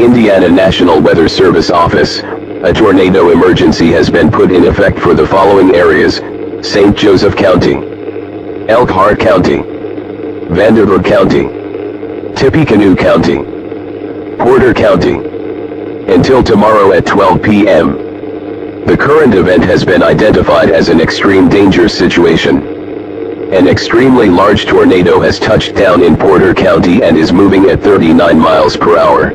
the Indiana National Weather Service office, a tornado emergency has been put in effect for the following areas: St. Joseph County, Elkhart County, Vanderbilt County, Tippecanoe County, Porter County. Until tomorrow at 12 p.m. The current event has been identified as an extreme danger situation. An extremely large tornado has touched down in Porter County and is moving at 39 miles per hour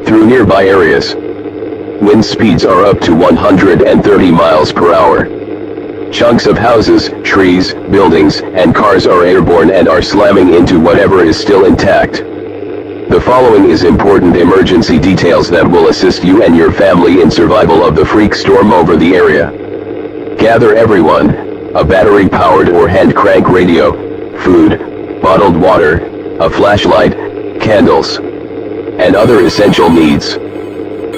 through nearby areas. Wind speeds are up to 130 miles per hour. Chunks of houses, trees, buildings, and cars are airborne and are slamming into whatever is still intact. The following is important emergency details that will assist you and your family in survival of the freak storm over the area. Gather everyone: a battery-powered or hand-crank radio, food, bottled water, a flashlight, candles, and other essential needs.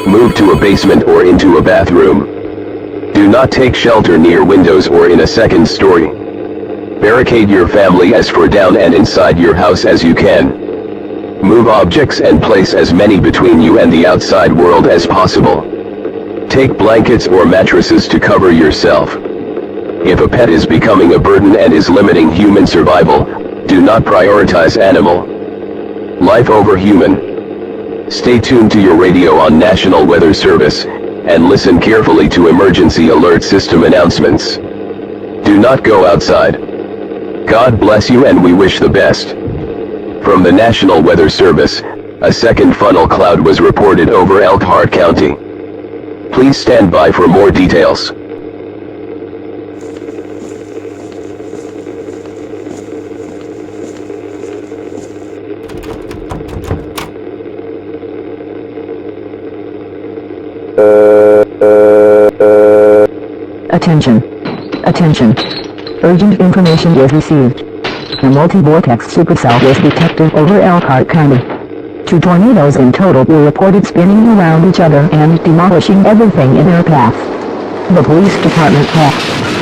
Move to a basement or into a bathroom. Do not take shelter near windows or in a second story. Barricade your family as far down and inside your house as you can. Move objects and place as many between you and the outside world as possible. Take blankets or mattresses to cover yourself. If a pet is becoming a burden and is limiting human survival, do not prioritize animal life over human. Stay tuned to your radio on National Weather Service, and listen carefully to emergency alert system announcements. Do not go outside. God bless you and we wish the best. From the National Weather Service, a second funnel cloud was reported over Elkhart County. Please stand by for more details. Attention. Attention. Urgent information is received. A multi-vortex supercell was detected over Elkhart County. 2 tornadoes in total were reported spinning around each other and demolishing everything in their path. The police department has